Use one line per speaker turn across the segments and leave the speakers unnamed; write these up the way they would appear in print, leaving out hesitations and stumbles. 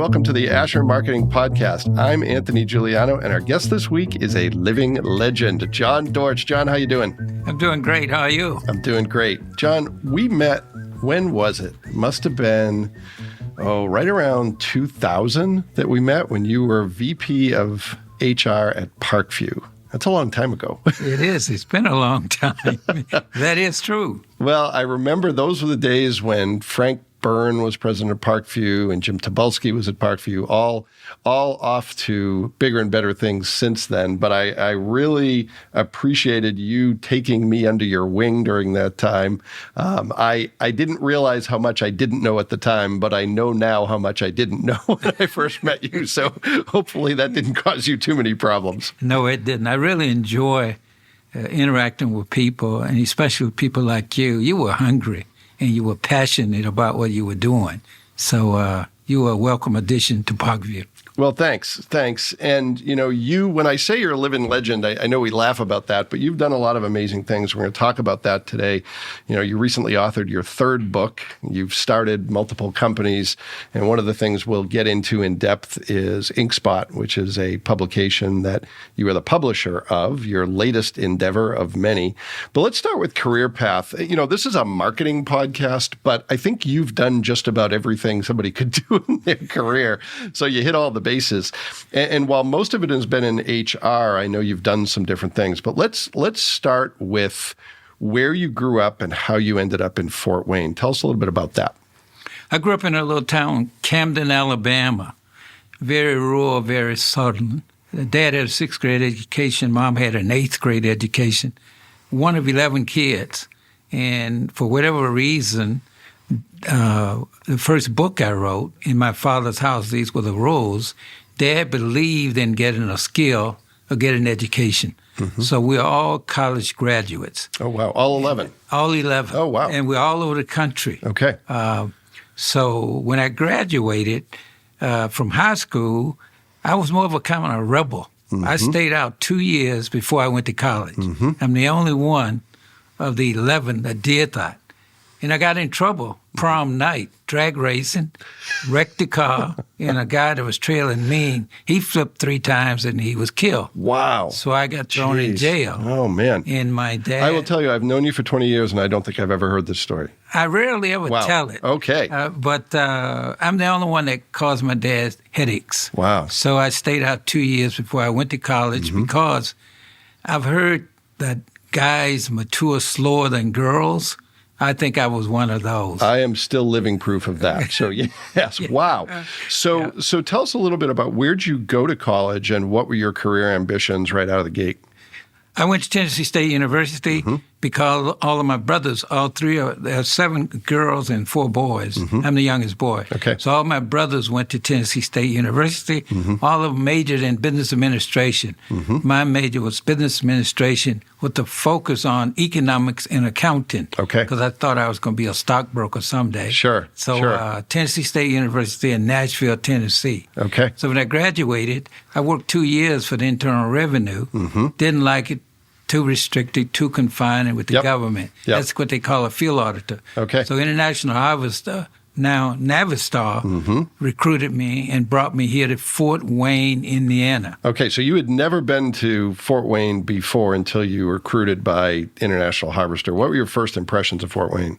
welcome to the Asher Marketing Podcast. I'm Anthony Giuliano, and our guest this week is a living legend, John Dortch. John, how you doing?
I'm doing great. How are you?
I'm doing great. John, we met, when was it? It must have been, right around 2000 that we met when you were VP of HR at Parkview. That's a long time ago.
It is. It's been a long time. That is true.
Well, I remember those were the days when Frank Byrne was president of Parkview and Jim Tobolsky was at Parkview, all off to bigger and better things since then. But I really appreciated you taking me under your wing during that time. I didn't realize how much I didn't know at the time, but I know now how much I didn't know when I first met you. So hopefully that didn't cause you too many problems.
No, it didn't. I really enjoy interacting with people, and especially with people like you. You were hungry. And you were passionate about what you were doing. So you were a welcome addition to Parkview.
Well, thanks. And, you, when I say you're a living legend, I know we laugh about that, but you've done a lot of amazing things. We're going to talk about that today. You recently authored your third book. You've started multiple companies. And one of the things we'll get into in depth is InkSpot, which is a publication that you are the publisher of, your latest endeavor of many. But let's start with career path. This is a marketing podcast, but I think you've done just about everything somebody could do in their career. So you hit all the bases. And while most of it has been in HR, I know you've done some different things, but let's start with where you grew up and how you ended up in Fort Wayne. Tell us a little bit about that.
I grew up in a little town, Camden, Alabama. Very rural, very southern. Dad had a 6th grade education. Mom had an 8th grade education. One of 11 kids. And for whatever reason, the first book I wrote, In My Father's House, These Were the Rules, Dad believed in getting a skill or getting an education. Mm-hmm. So we're all college graduates.
Oh, wow. All 11?
All 11.
Oh, wow.
And we're all over the country.
Okay.
So when I graduated from high school, I was more of a kind of a rebel. Mm-hmm. I stayed out 2 years before I went to college. Mm-hmm. I'm the only one of the 11 that did that. And I got in trouble prom night, drag racing, wrecked the car, and a guy that was trailing me, he flipped 3 times and he was killed.
Wow.
So I got thrown in jail.
Oh, man.
And my dad...
I will tell you, I've known you for 20 years, and I don't think I've ever heard this story.
I rarely ever tell it.
Okay.
But I'm the only one that caused my dad headaches.
Wow.
So I stayed out 2 years before I went to college because I've heard that guys mature slower than girls. I think I was one of those.
I am still living proof of that. So, yes. Wow. So tell us a little bit about where'd you go to college and what were your career ambitions right out of the gate?
I went to Tennessee State University because all of my brothers, there are 7 girls and 4 boys. I'm the youngest boy.
Okay.
So all my brothers went to Tennessee State University. All of them majored in business administration. My major was business administration with the focus on economics and accounting.
Okay.
Because I thought I was going to be a stockbroker someday.
Sure.
So Tennessee State University in Nashville, Tennessee.
Okay.
So when I graduated, I worked 2 years for the Internal Revenue. Didn't like it. Too restricted, too confining with the government. That's what they call a field auditor.
Okay.
So International Harvester, now Navistar, recruited me and brought me here to Fort Wayne, Indiana.
Okay, so you had never been to Fort Wayne before until you were recruited by International Harvester. What were your first impressions of Fort Wayne?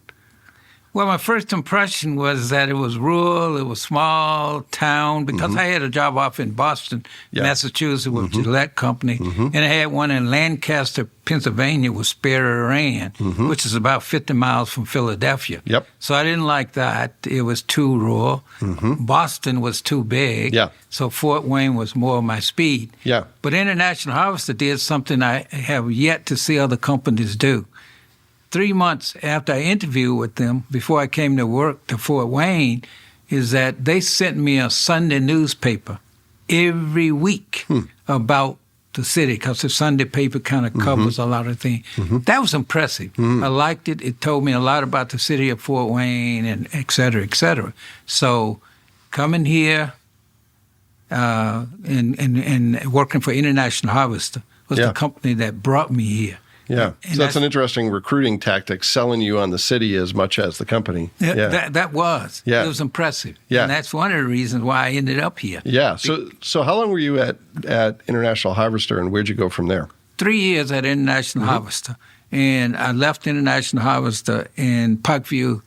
Well, my first impression was that it was rural, it was small town, because I had a job off in Boston, Massachusetts with Gillette Company, and I had one in Lancaster, Pennsylvania with Sperry Rand, which is about 50 miles from Philadelphia.
Yep.
So I didn't like that. It was too rural. Boston was too big.
Yeah.
So Fort Wayne was more of my speed.
Yeah.
But International Harvester did something I have yet to see other companies do. 3 months after I interviewed with them, before I came to work to Fort Wayne, is that they sent me a Sunday newspaper every week about the city, because the Sunday paper kind of covers a lot of things. That was impressive. I liked it. It told me a lot about the city of Fort Wayne and et cetera, et cetera. So coming here and working for International Harvester was the company that brought me here.
Yeah.
And
So that's an interesting recruiting tactic, selling you on the city as much as the company. Yeah.
That was.
Yeah.
It was impressive.
Yeah.
And that's one of the reasons why I ended up here.
Yeah. So how long were you at International Harvester, and where'd you go from there?
3 years at International Harvester. And I left International Harvester, and Parkview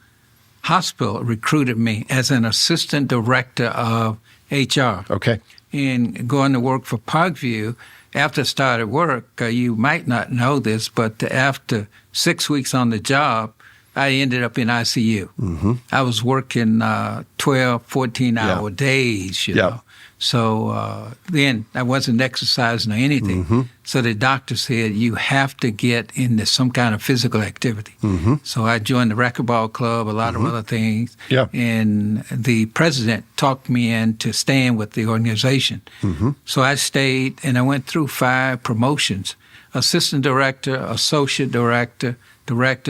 Hospital recruited me as an assistant director of HR.
Okay.
And going to work for Parkview, after I started work, you might not know this, but after 6 weeks on the job, I ended up in ICU. Mm-hmm. I was working 12, 14-hour days, you know. So then I wasn't exercising or anything. Mm-hmm. So the doctor said, you have to get into some kind of physical activity. Mm-hmm. So I joined the racquetball club, a lot of other things. Yeah. And the president talked me into staying with the organization. Mm-hmm. So I stayed, and I went through 5 promotions: assistant director, associate director,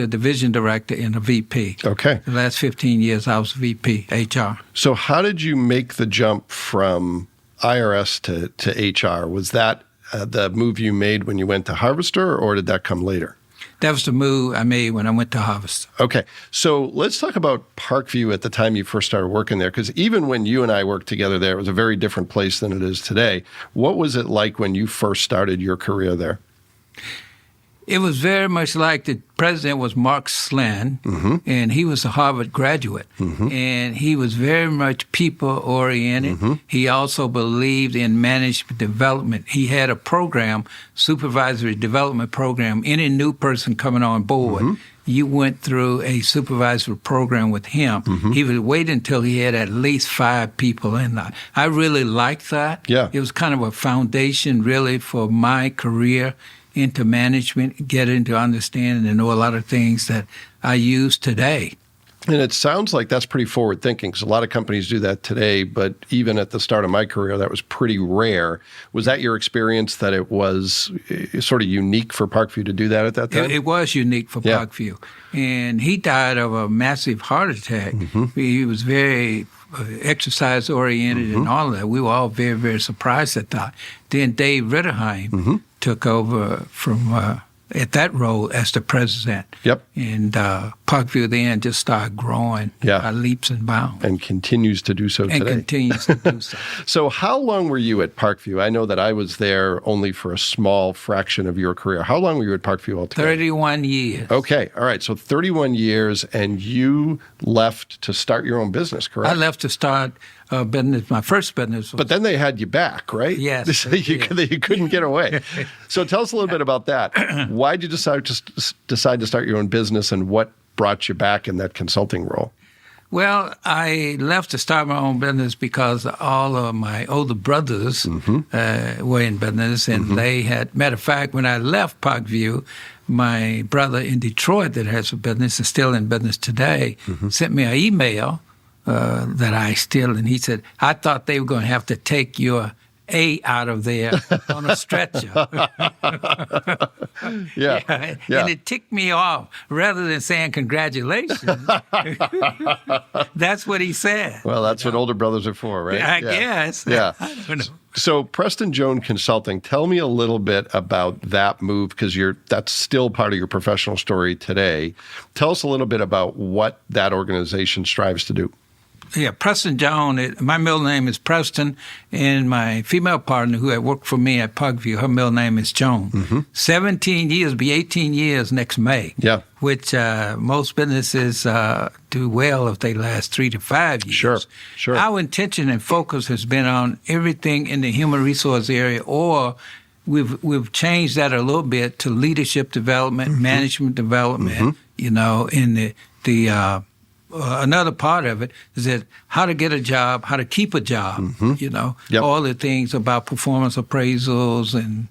division director, and a VP. Okay. The last 15 years, I was VP, HR.
So how did you make the jump from IRS to HR? Was that the move you made when you went to Harvester, or did that come later?
That was the move I made when I went to Harvester.
Okay. So let's talk about Parkview at the time you first started working there, because even when you and I worked together there, it was a very different place than it is today. What was it like when you first started your career there?
It was very much like the president was Mark Slin, and he was a Harvard graduate, and he was very much people-oriented. He also believed in management development. He had a program, supervisory development program. Any new person coming on board, you went through a supervisory program with him. He would wait until he had at least 5 people in that. I really liked that. Yeah. It was kind of a foundation, really, for my career into management, get into understanding and know a lot of things that I use today.
And it sounds like that's pretty forward thinking, because a lot of companies do that today, but even at the start of my career, that was pretty rare. Was that your experience, that it was sort of unique for Parkview to do that at that time?
It was unique for Parkview. And he died of a massive heart attack. He was very exercise-oriented and all of that. We were all very, very surprised at that. Then Dave Ritterheim took over from at that role as the president. Yep. And Parkview then just started growing by leaps and bounds.
And continues to do so today.
And continues to do so.
So how long were you at Parkview? I know that I was there only for a small fraction of your career. How long were you at Parkview altogether?
31 years.
Okay. All right. So 31 years, and you left to start your own business, correct?
I left to start business. My first business was...
But then they had you back, right?
Yes.
You couldn't get away. So tell us a little bit about that. Why did you decide to start your own business, and what brought you back in that consulting role?
Well, I left to start my own business because all of my older brothers were in business, and they had, matter of fact, when I left Parkview, my brother in Detroit that has a business and still in business today sent me an email that I still, and he said, I thought they were going to have to take your A out of there on a stretcher.
Yeah.
And it ticked me off. Rather than saying congratulations, that's what he said.
Well, that's what older brothers are for, right?
I guess.
Yeah.
I don't know.
So Preston Jones Consulting, tell me a little bit about that move, because that's still part of your professional story today. Tell us a little bit about what that organization strives to do.
Yeah, Preston Jones. My middle name is Preston, and my female partner who had worked for me at Parkview, her middle name is Jones. 17 years, be 18 years next May. Yeah. Which most businesses do well if they last 3 to 5 years. Sure. Our intention and focus has been on everything in the human resource area, or we've changed that a little bit to leadership development, management development. You know, in the another part of it is that how to get a job, how to keep a job, all the things about performance appraisals and,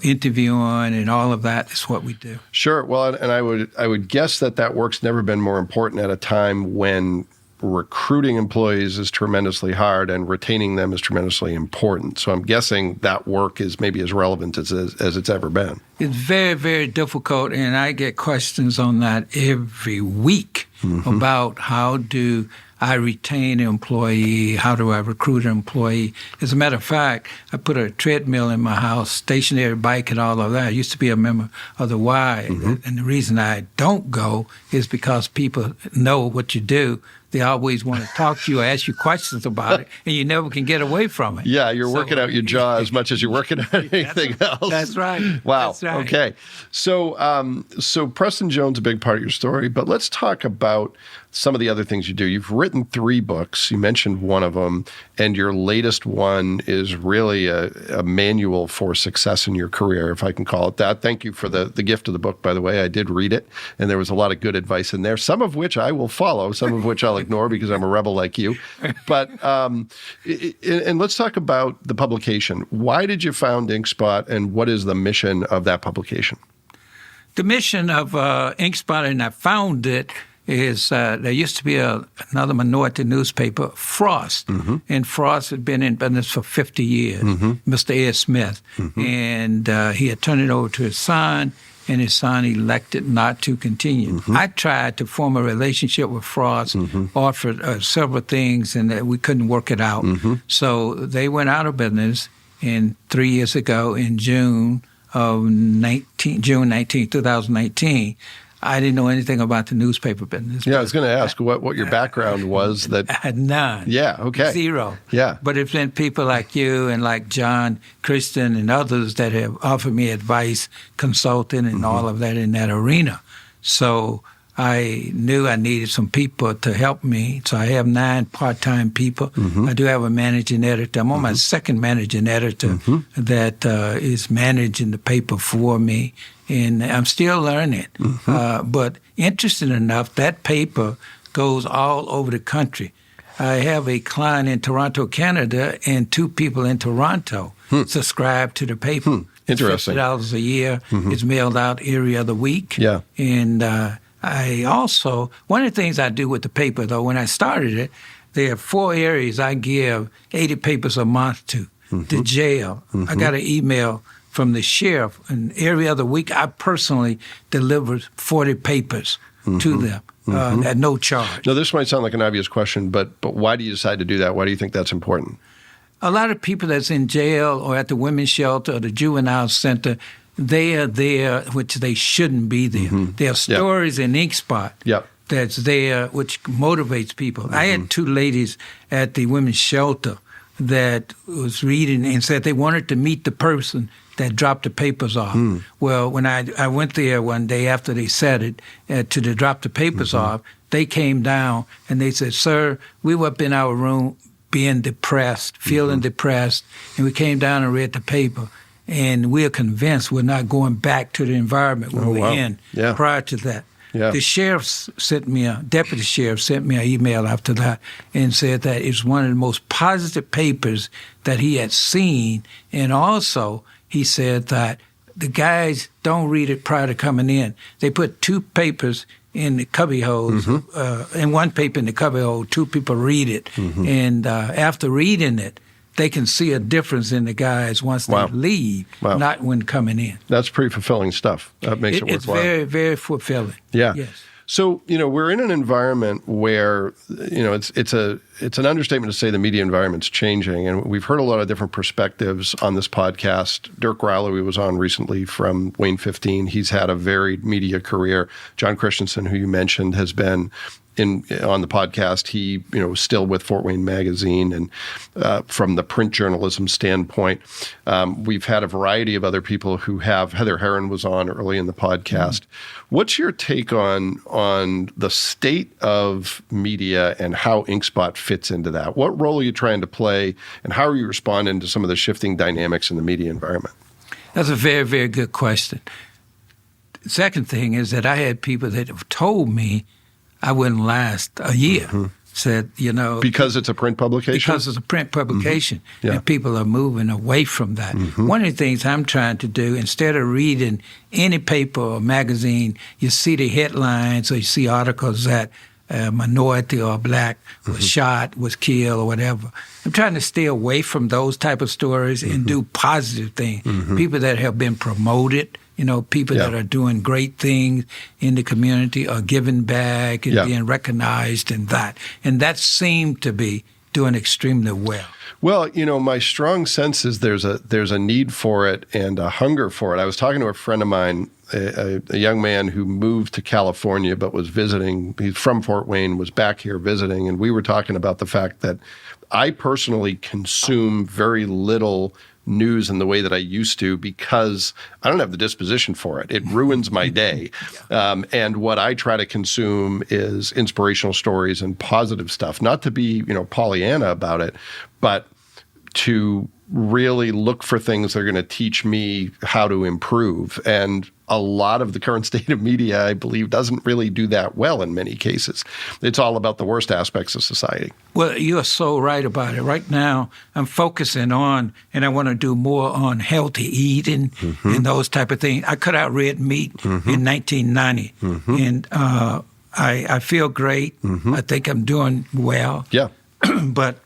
interviewing and all of that is what we do.
Sure. Well, and I would guess that work's never been more important at a time when recruiting employees is tremendously hard and retaining them is tremendously important. So I'm guessing that work is maybe as relevant as it's ever been.
It's very, very difficult, and I get questions on that every week about how do I retain an employee? How do I recruit an employee? As a matter of fact, I put a treadmill in my house, stationary bike and all of that. I used to be a member of the Y. And the reason I don't go is because people know what you do. They always want to talk to you, ask you questions about it, and you never can get away from it.
Yeah, you're working out your jaw as much as you're working on anything else.
That's right.
Wow.
That's right.
Okay. So Preston Jones, a big part of your story, but let's talk about some of the other things you do. You've written 3 books. You mentioned one of them, and your latest one is really a manual for success in your career, if I can call it that. Thank you for the gift of the book, by the way. I did read it, and there was a lot of good advice in there, some of which I will follow, some of which I'll ignore because I'm a rebel like you. But and let's talk about the publication. Why did you found InkSpot, and what is the mission of that publication?
The mission of InkSpot, and I found it, is there used to be another minority newspaper, Frost, and Frost had been in business for 50 years, Mr. Ed Smith, and he had turned it over to his son, and his son elected not to continue. I tried to form a relationship with Frost, offered several things, and we couldn't work it out. So they went out of business, and 3 years ago, in June 19, 2019, I didn't know anything about the newspaper business.
Yeah, I was going to ask what your background was. That
I had none.
Yeah, okay.
Zero.
Yeah.
But it's been people like you and like John Christian and others that have offered me advice, consulting, and all of that in that arena. So I knew I needed some people to help me. So I have 9 part-time people. I do have a managing editor. I'm on my second managing editor that is managing the paper for me. And I'm still learning. But interesting enough, that paper goes all over the country. I have a client in Toronto, Canada, and 2 people in Toronto subscribe to the paper.
Interesting.
$50 a year. It's mailed out every other week.
Yeah.
And I also, one of the things I do with the paper, though, when I started it, there are 4 areas I give 80 papers a month to. The jail. I got an email from the sheriff, and every other week I personally deliver 40 papers to them at no charge.
Now, this might sound like an obvious question, but why do you decide to do that? Why do you think that's important?
A lot of people that's in jail or at the women's shelter or the juvenile center, they are there, which they shouldn't be there. There are stories in InkSpot that's there, which motivates people. I had 2 ladies at the women's shelter that was reading and said they wanted to meet the person that dropped the papers off. Well, when I went there one day after they said it, to drop the papers off, they came down and they said, "Sir, we were up in our room being depressed, feeling depressed, and we came down and read the paper, and we're convinced we're not going back to the environment we were in prior to that." The deputy sheriff sent me an email after that and said that it's one of the most positive papers that he had seen. And also, he said that the guys don't read it prior to coming in. They put 2 papers in the cubby holes, and 1 paper in the cubby hole. 2 people read it. And after reading it, they can see a difference in the guys once they leave, not when coming in.
That's pretty fulfilling stuff. That makes it worthwhile.
It's very, very fulfilling.
Yeah.
Yes.
So, we're in an environment where, it's an understatement to say the media environment's changing, and we've heard a lot of different perspectives on this podcast. Dirk Rowley was on recently from Wayne 15. He's had a varied media career. John Christensen, who you mentioned, has been on the podcast. He, still with Fort Wayne Magazine, and from the print journalism standpoint, we've had a variety of other people who have. Heather Heron was on early in the podcast. What's your take on the state of media and how InkSpot fits into that? What role are you trying to play, and how are you responding to some of the shifting dynamics in the media environment?
That's a very, very good question. The second thing is that I had people that have told me I wouldn't last a year. Said,
because it's a print publication?
Because it's a print publication, and people are moving away from that. One of the things I'm trying to do, instead of reading any paper or magazine, you see the headlines or you see articles that a minority or black was shot, was killed, or whatever. I'm trying to stay away from those type of stories and do positive things. People that have been promoted people that are doing great things in the community are giving back and being recognized in that. And that seemed to be doing extremely well.
Well, my strong sense is there's a need for it and a hunger for it. I was talking to a friend of mine, a young man who moved to California but was visiting. He's from Fort Wayne, was back here visiting, and we were talking about the fact that I personally consume very little news in the way that I used to because I don't have the disposition for it. It ruins my day. And what I try to consume is inspirational stories and positive stuff, not to be, Pollyanna about it, but to really look for things that are going to teach me how to improve. And a lot of the current state of media, I believe, doesn't really do that well in many cases. It's all about the worst aspects of society.
Well, you're so right about it. Right now, I'm focusing on, and I want to do more on healthy eating and those type of things. I cut out red meat in 1990, and I feel great. I think I'm doing well.
Yeah.
But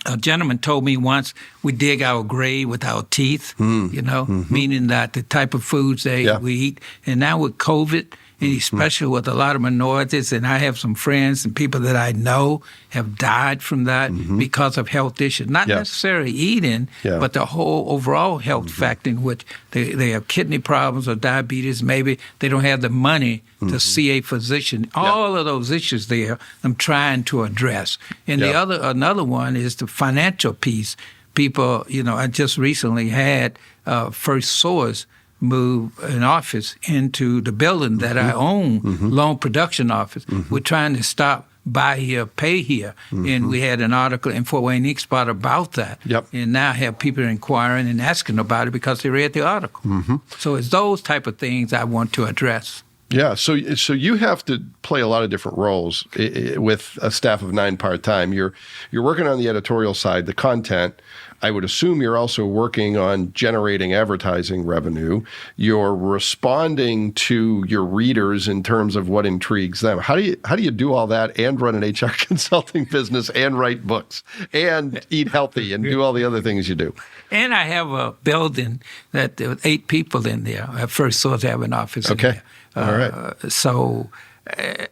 a gentleman told me once we dig our grave with our teeth, meaning that the type of foods we eat. And now with COVID, and especially with a lot of minorities, and I have some friends and people that I know have died from that because of health issues. Not necessarily eating, but the whole overall health factor in which they have kidney problems or diabetes. Maybe they don't have the money to see a physician. All of those issues there I'm trying to address. And another one is the financial piece. People, I just recently had First Source move an office into the building that I own, loan production office. We're trying to stop buy here, pay here. And we had an article in Fort Wayne Ink Spot about that. And now I have people inquiring and asking about it because they read the article. So it's those type of things I want to address.
Yeah, so you have to play a lot of different roles with a staff of 9 part-time. You're working on the editorial side, the content. I would assume you're also working on generating advertising revenue. You're responding to your readers in terms of what intrigues them. How do you do all that and run an HR consulting business and write books and eat healthy and do all the other things you do?
And I have a building that there were 8 people in there. I first saw to have an office in there.
All right.
So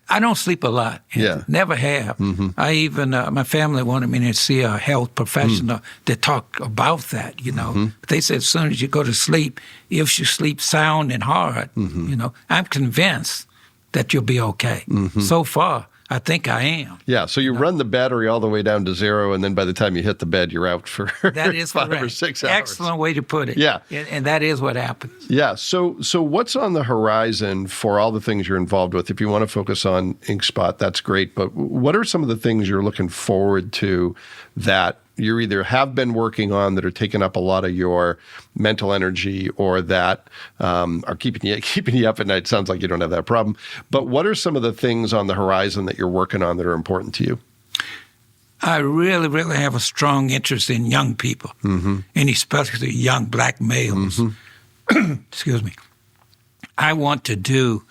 I don't sleep a lot. Never have. I even, my family wanted me to see a health professional to talk about that, But they said as soon as you go to sleep, if you sleep sound and hard, I'm convinced that you'll be okay. So far, I think I am.
Yeah, so you run the battery all the way down to 0, and then by the time you hit the bed, you're out for
that is
5
correct.
or 6 hours.
Excellent way to put it.
Yeah.
And that is what happens.
Yeah, so what's on the horizon for all the things you're involved with? If you want to focus on InkSpot, that's great, but what are some of the things you're looking forward to that you either have been working on that are taking up a lot of your mental energy or that are keeping you up at night? Sounds like you don't have that problem. But what are some of the things on the horizon that you're working on that are important to you?
I really, really have a strong interest in young people, and especially young black males. Excuse me. I want to do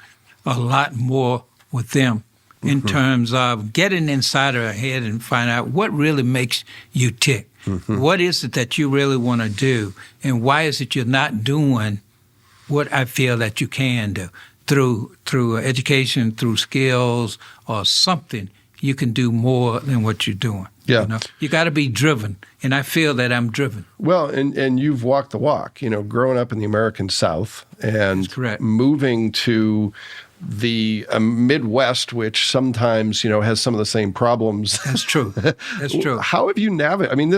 a lot more with them in terms of getting inside of their head and find out what really makes you tick. What is it that you really want to do, and why is it you're not doing what I feel that you can do through education, through skills, or something. You can do more than what you're doing.
Yeah.
You got to be driven, and I feel that I'm driven.
Well, and you've walked the walk, growing up in the American South and moving to the Midwest, which sometimes, has some of the same problems.
That's true. That's true.
How have you navigated? I mean,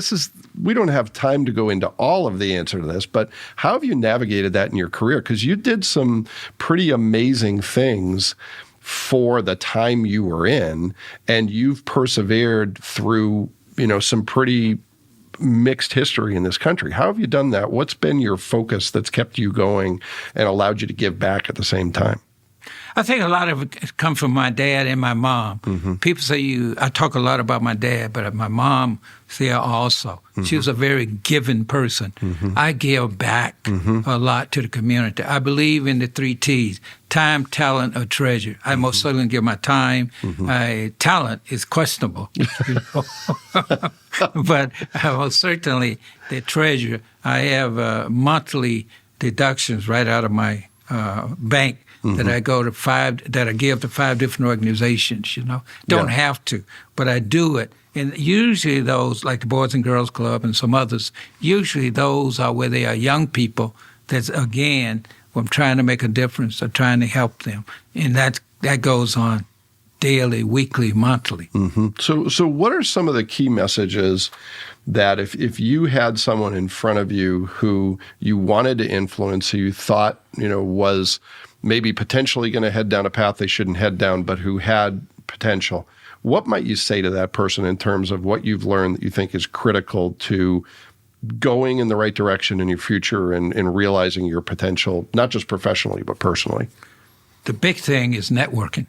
we don't have time to go into all of the answer to this, but how have you navigated that in your career? Because you did some pretty amazing things for the time you were in, and you've persevered through, some pretty mixed history in this country. How have you done that? What's been your focus that's kept you going and allowed you to give back at the same time?
I think a lot of it comes from my dad and my mom. People say I talk a lot about my dad, but my mom there also. She was a very giving person. I give back a lot to the community. I believe in the 3 T's: time, talent, or treasure. I most certainly give my time. My talent is questionable, but most certainly the treasure. I have monthly deductions right out of my bank that I go to that I give to 5 different organizations, Don't have to, but I do it. And usually those, like the Boys and Girls Club and some others, usually those are where they are young people that's, again, I'm trying to make a difference or trying to help them. And that goes on daily, weekly, monthly.
So what are some of the key messages that if you had someone in front of you who you wanted to influence, who you thought, was maybe potentially going to head down a path they shouldn't head down, but who had potential, what might you say to that person in terms of what you've learned that you think is critical to going in the right direction in your future and realizing your potential, not just professionally, but personally?
The big thing is networking.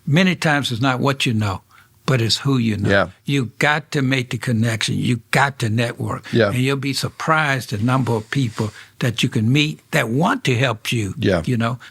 Many times it's not what you know, but it's who you know.
Yeah.
You got to make the connection. You got to network.
Yeah.
And you'll be surprised the number of people that you can meet that want to help you.
Yeah.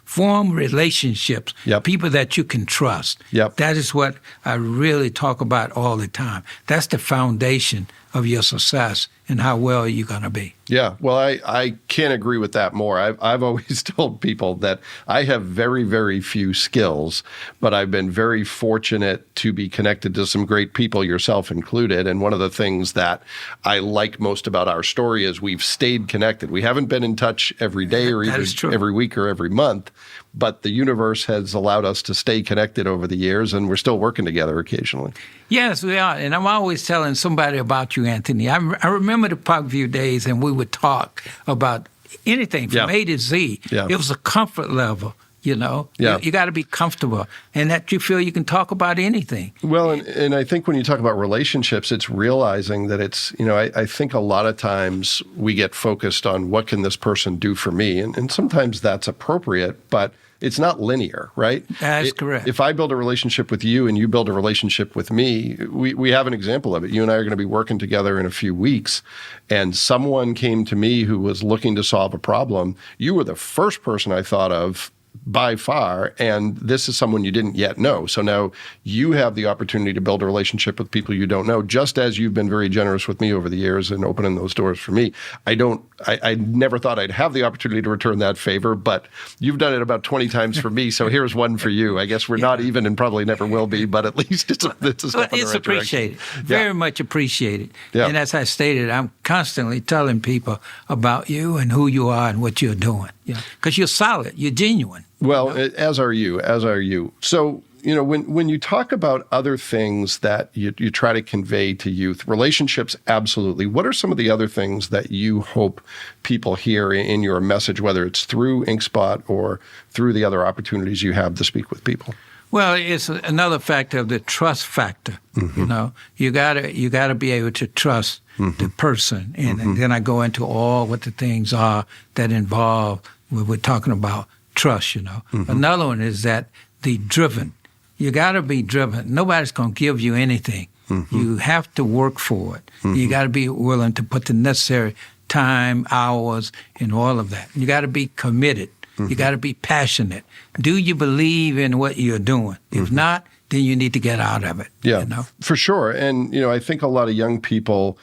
Form relationships.
Yep.
People that you can trust.
Yep.
That is what I really talk about all the time. That's the foundation of your success and how well you're going to be.
Yeah, well, I can't agree with that more. I've always told people that I have very, very few skills, but I've been very fortunate to be connected to some great people, yourself included. And one of the things that I like most about our story is we've stayed connected. We haven't been in touch every day or even every week or every month, but the universe has allowed us to stay connected over the years, and we're still working together occasionally.
Yes, we are. And I'm always telling somebody about you, Anthony. I remember the Parkview days, and we would talk about anything from A to Z.
Yeah.
It was a comfort level,
Yeah.
You got to be comfortable, and that you feel you can talk about anything.
Well, and I think when you talk about relationships, it's realizing that it's, I think a lot of times we get focused on what can this person do for me, and sometimes that's appropriate, but it's not linear, right?
That's correct.
If I build a relationship with you and you build a relationship with me, we have an example of it. You and I are going to be working together in a few weeks, and someone came to me who was looking to solve a problem. You were the first person I thought of by far, and this is someone you didn't yet know. So now you have the opportunity to build a relationship with people you don't know, just as you've been very generous with me over the years and opening those doors for me. I never thought I'd have the opportunity to return that favor, but you've done it about 20 times for me, so here's one for you. I guess we're not even and probably never will be, but at least it's a step in the right direction.
Appreciated, very much appreciated.
Yeah.
And as I stated, I'm constantly telling people about you and who you are and what you're doing. Because you're solid, you're genuine.
Well, as are you. So, when you talk about other things that you try to convey to youth, relationships, absolutely. What are some of the other things that you hope people hear in your message, whether it's through InkSpot or through the other opportunities you have to speak with people?
Well, it's another factor of the trust factor. You gotta be able to trust the person, and then I go into all what the things are that involve when we're talking about trust. Another one is that the driven. You got to be driven. Nobody's going to give you anything. You have to work for it. You got to be willing to put the necessary time, hours, and all of that. You got to be committed. You got to be passionate. Do you believe in what you're doing? If not, then you need to get out of it.
Yeah, for sure. And, I think a lot of young people,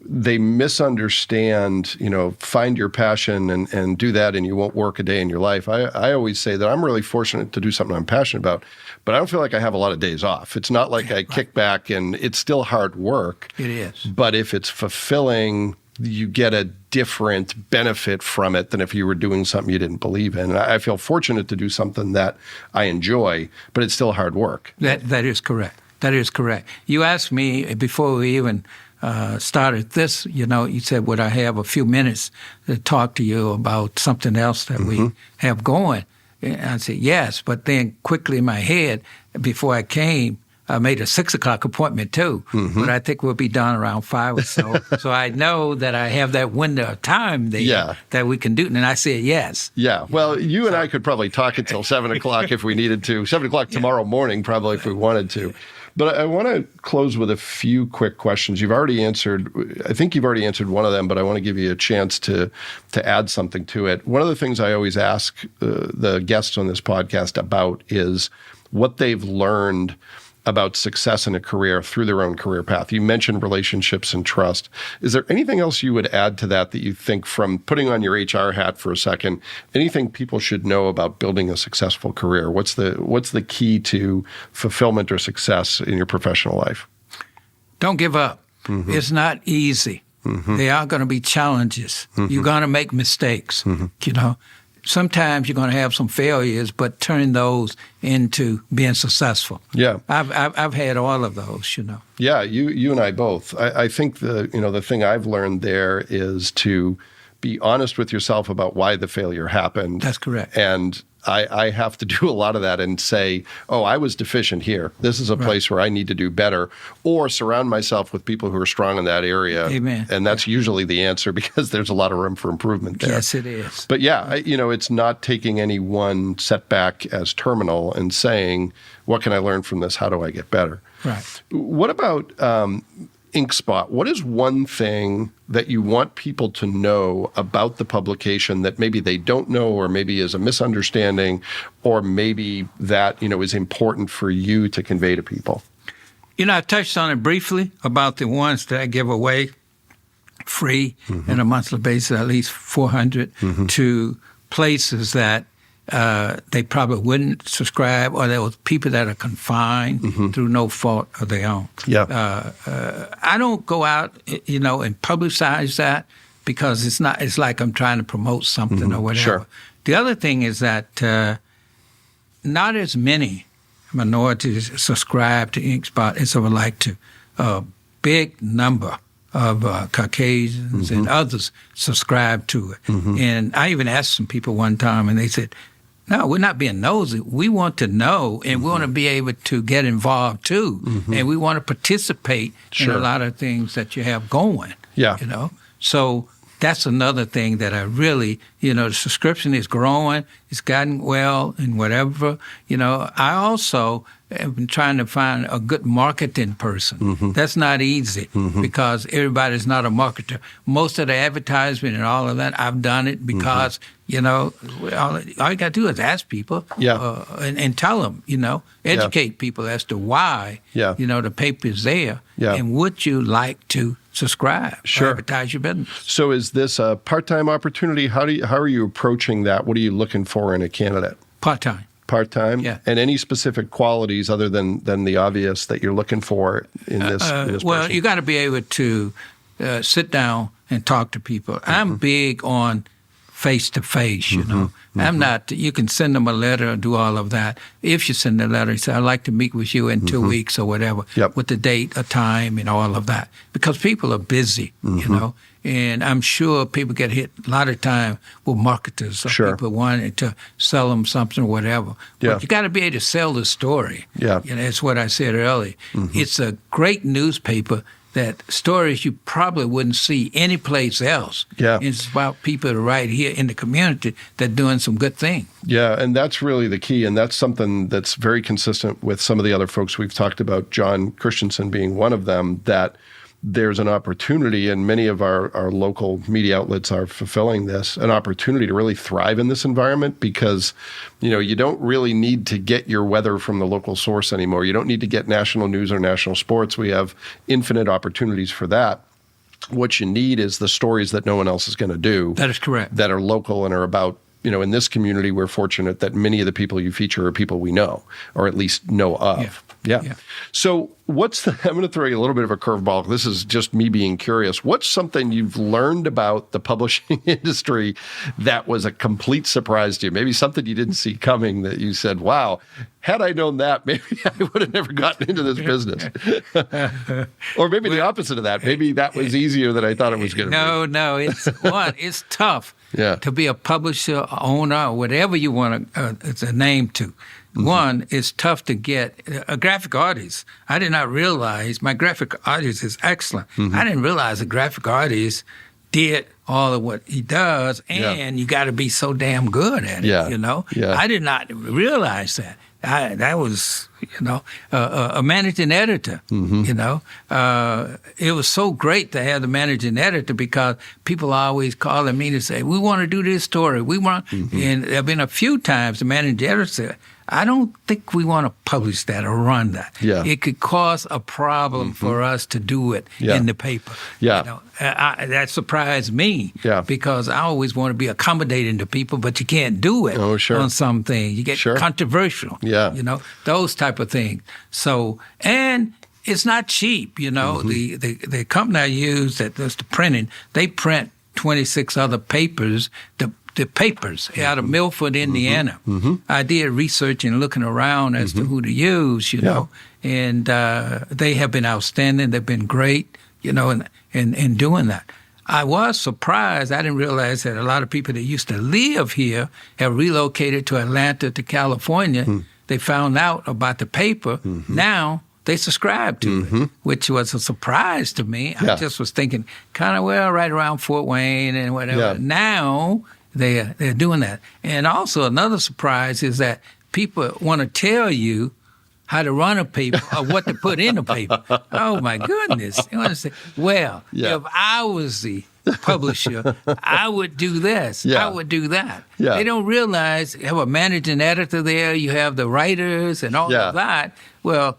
they misunderstand, find your passion and do that and you won't work a day in your life. I always say that I'm really fortunate to do something I'm passionate about, but I don't feel like I have a lot of days off. It's not like I kick back and it's still hard work.
It is.
But if it's fulfilling, you get a different benefit from it than if you were doing something you didn't believe in. And I feel fortunate to do something that I enjoy, but it's still hard work.
That is correct. That is correct. You asked me before we even started this, you said, would I have a few minutes to talk to you about something else that we have going? And I said, yes. But then quickly in my head, before I came, I made a 6 o'clock appointment too, but I think we'll be done around 5 or so. So I know that I have that window of time there that we can do. And I said yes.
Yeah. Well, you and I could probably talk until 7 o'clock if we needed to. 7 o'clock tomorrow morning, probably, if we wanted to. But I want to close with a few quick questions. I think you've already answered one of them, but I want to give you a chance to add something to it. One of the things I always ask the guests on this podcast about is what they've learned about success in a career through their own career path. You mentioned relationships and trust. Is there anything else you would add to that you think, from putting on your HR hat for a second, anything people should know about building a successful career? What's the key to fulfillment or success in your professional life?
Don't give up. Mm-hmm. It's not easy. Mm-hmm. There are going to be challenges. Mm-hmm. You're going to make mistakes. Mm-hmm. Sometimes you're going to have some failures, but turn those into being successful.
Yeah,
I've had all of those.
Yeah, you and I both. I think the thing I've learned there is to be honest with yourself about why the failure happened.
That's correct.
And I have to do a lot of that and say, oh, I was deficient here. This is a place where I need to do better, or surround myself with people who are strong in that area.
Amen.
And that's usually the answer, because there's a lot of room for improvement there.
Yes, it is.
But yeah, it's not taking any one setback as terminal and saying, what can I learn from this? How do I get better?
Right.
What about InkSpot? What is one thing that you want people to know about the publication that maybe they don't know, or maybe is a misunderstanding, or maybe that, is important for you to convey to people?
I touched on it briefly about the ones that I give away free on a monthly basis, at least 400 to places that they probably wouldn't subscribe, or there was people that are confined through no fault of their own.
Yeah.
I don't go out, and publicize that, because it's like I'm trying to promote something or whatever.
Sure.
The other thing is that not as many minorities subscribe to InkSpot as I would like to. A big number of Caucasians and others subscribe to it. And I even asked some people one time, and they said, no, we're not being nosy. We want to know, and we want to be able to get involved too. And we want to participate in a lot of things that you have going.
Yeah.
So that's another thing that I really, the subscription is growing. It's gotten well and whatever. I also have been trying to find a good marketing person. That's not easy because everybody's not a marketer. Most of the advertisement and all of that, I've done it because, all you got to do is ask people and tell them, educate people as to why, the paper is there and would you like to subscribe or advertise your business.
So is this a part-time opportunity? How are you approaching that? What are you looking for in a candidate?
Part-time.
Part-time?
Yeah.
And any specific qualities other than the obvious that you're looking for in this
well,
person?
you got to be able to sit down and talk to people. I'm big on face-to-face, I'm not, you can send them a letter and do all of that. If you send a letter, you say, I'd like to meet with you in 2 weeks or whatever, with the date, a time, and all of that. Because people are busy, and I'm sure people get hit a lot of time with marketers or people wanting to sell them something or whatever. But you got to be able to sell the story. That's what I said earlier. It's a great newspaper that stories you probably wouldn't see anyplace else. It's about people right here in the community that are doing some good things.
Yeah, and that's really the key, and that's something that's very consistent with some of the other folks we've talked about, John Christensen being one of them, that there's an opportunity, and many of our local media outlets are fulfilling this, an opportunity to really thrive in this environment, because, you don't really need to get your weather from the local source anymore. You don't need to get national news or national sports. We have infinite opportunities for that. What you need is the stories that no one else is going to do.
That is correct.
That are local and are about, in this community, we're fortunate that many of the people you feature are people we know, or at least know of. Yeah. So I'm going to throw you a little bit of a curveball. This is just me being curious. What's something you've learned about the publishing industry that was a complete surprise to you? Maybe something you didn't see coming that you said, wow, had I known that, maybe I would have never gotten into this business. Or maybe the opposite of that. Maybe that was easier than I thought it was going to be.
No. It's tough to be a publisher, owner, or whatever you want it's a name to. One, it's tough to get a graphic artist. I did not realize my graphic artist is excellent. I didn't realize a graphic artist did all of what he does, and you got to be so damn good at it, I did not realize that. That was, a managing editor. It was so great to have the managing editor because people are always calling me to say, we want to do this story. We want, and there have been a few times the managing editor said, I don't think we want to publish that or run that.
Yeah.
It could cause a problem for us to do it in the paper.
Yeah.
That surprised me because I always want to be accommodating to people, but you can't do it on some things. You get controversial, those type of things. So, and it's not cheap, The company I use that does the printing, they print 26 other papers, the papers out of Milford, Indiana. I did research and looking around as to who to use, and they have been outstanding. They've been great, in doing that. I was surprised. I didn't realize that a lot of people that used to live here have relocated to Atlanta, to California. They found out about the paper. Now they subscribe to it, which was a surprise to me. I just was thinking kind of, right around Fort Wayne and whatever. Now they're doing that. And also another surprise is that people want to tell you how to run a paper or what to put in a paper. Oh, my goodness. You want to say, if I was the publisher, I would do this. I would do that. They don't realize you have a managing editor there, you have the writers and all of that. Well,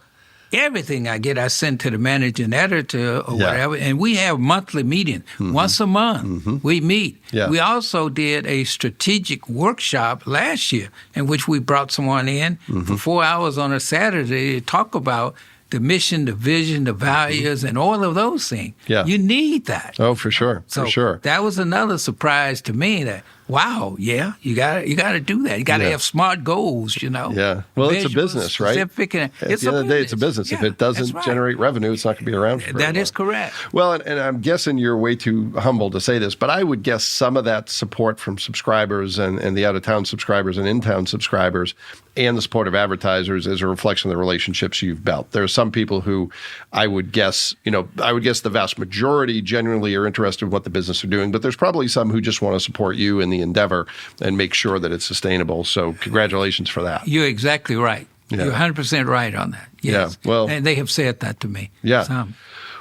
everything I get, I send to the managing editor or whatever, and we have monthly meetings. Once a month, we meet. We also did a strategic workshop last year in which we brought someone in for 4 hours on a Saturday to talk about the mission, the vision, the values, and all of those things. You need that.
Oh, for sure.
So
for sure.
That was another surprise to me that, wow, you got to do that. You got to have smart goals,
Yeah. Well, it's a business, right?
At the end of
the day, it's a business. If it doesn't generate revenue, it's not going to be around for
That is correct.
Well, and I'm guessing you're way too humble to say this, but I would guess some of that support from subscribers and the out-of-town subscribers and in-town subscribers and the support of advertisers is a reflection of the relationships you've built. There are some people who I would guess the vast majority genuinely are interested in what the business are doing, but there's probably some who just want to support you in the endeavor and make sure that it's sustainable. So congratulations for that.
You're exactly right. You're 100% right on that. Yes.
Yeah. Well,
and they have said that to me.
Yeah.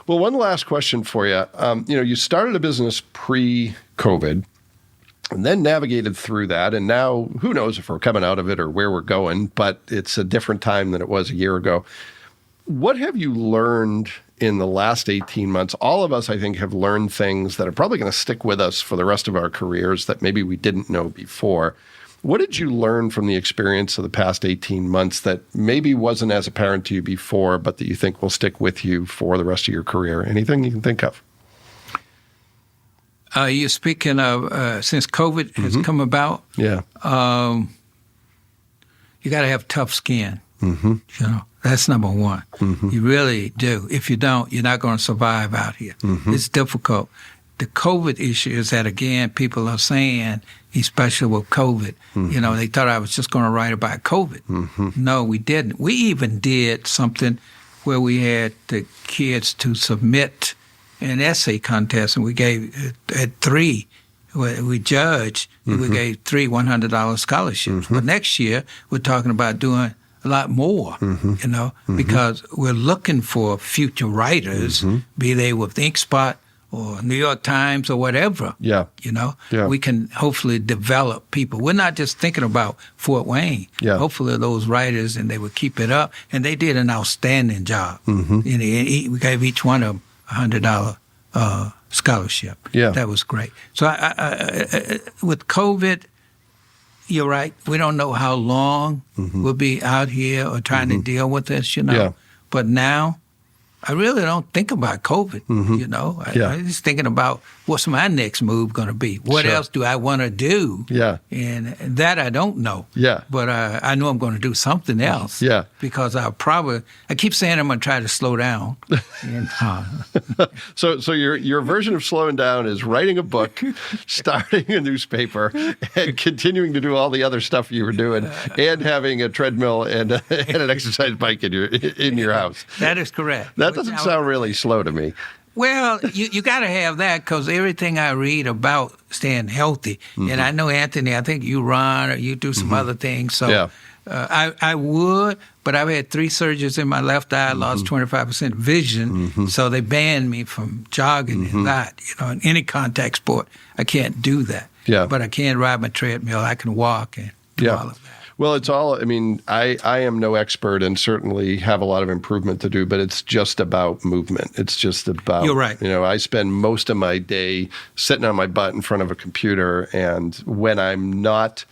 Well, one last question for you. You started a business pre-COVID and then navigated through that. And now who knows if we're coming out of it or where we're going, but it's a different time than it was a year ago. What have you learned in the last 18 months? All of us, I think, have learned things that are probably going to stick with us for the rest of our careers that maybe we didn't know before. What did you learn from the experience of the past 18 months that maybe wasn't as apparent to you before, but that you think will stick with you for the rest of your career? Anything you can think of?
You're speaking of since COVID has come about?
Yeah.
You got to have tough skin. That's number one. You really do. If you don't, you're not going to survive out here. It's difficult. The COVID issue is that, again, people are saying, especially with COVID, they thought I was just going to write about COVID. No, we didn't. We even did something where we had the kids to submit an essay contest, and we gave at 3. We judged, and we gave 3 $100 scholarships. But next year, we're talking about doing a lot more, because we're looking for future writers, be they with ThinkSpot or New York Times or whatever. We can hopefully develop people. We're not just thinking about Fort Wayne. Hopefully those writers, and they would keep it up. And they did an outstanding job. We gave each one of them $100 scholarship. That was great. So with COVID, you're right. We don't know how long we'll be out here or trying to deal with this, But now, I really don't think about COVID, I'm just thinking about what's my next move going to be. What else do I want to do? And that I don't know. But I know I'm going to do something else. Because I keep saying I'm going to try to slow down. And,
So your version of slowing down is writing a book, starting a newspaper, and continuing to do all the other stuff you were doing, and having a treadmill and an exercise bike in your house.
That is correct.
That doesn't sound really slow to me.
Well, you got to have that because everything I read about staying healthy, and I know, Anthony, I think you run or you do some other things. So I would, but I've had 3 surgeries in my left eye. I lost 25% vision, so they banned me from jogging and that. In any contact sport, I can't do that.
Yeah.
But I can ride my treadmill. I can walk and do all of that.
Well, it's all, I mean, I am no expert and certainly have a lot of improvement to do, but it's just about movement. It's just about,
You're right.
I spend most of my day sitting on my butt in front of a computer, and when I'm not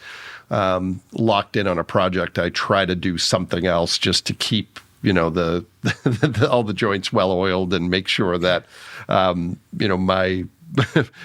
locked in on a project, I try to do something else just to keep, the all the joints well oiled and make sure that,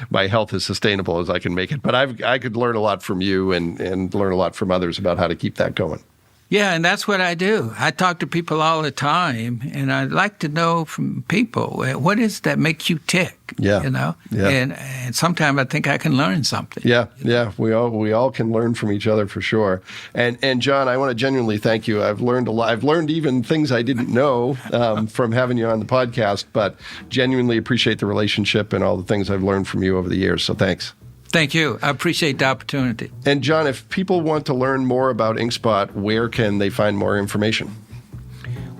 my health is sustainable as I can make it. But I could learn a lot from you and learn a lot from others about how to keep that going.
Yeah, and that's what I do. I talk to people all the time, and I'd like to know from people, what is that makes you tick?
Yeah. Yeah.
And sometimes I think I can learn something.
Yeah, yeah. We all can learn from each other for sure. And John, I want to genuinely thank you. I've learned a lot. I've learned even things I didn't know from having you on the podcast, but genuinely appreciate the relationship and all the things I've learned from you over the years. So thanks.
Thank you. I appreciate the opportunity.
And John, if people want to learn more about InkSpot, where can they find more information?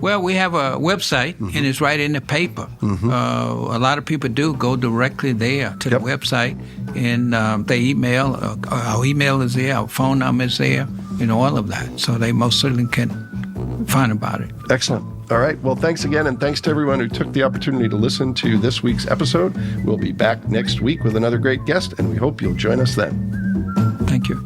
Well, we have a website, and it's right in the paper. A lot of people do go directly there to the website, and they email. Our email is there. Our phone number is there, all of that. So they most certainly can find about it.
Excellent. All right. Well, thanks again, and thanks to everyone who took the opportunity to listen to this week's episode. We'll be back next week with another great guest, and we hope you'll join us then.
Thank you.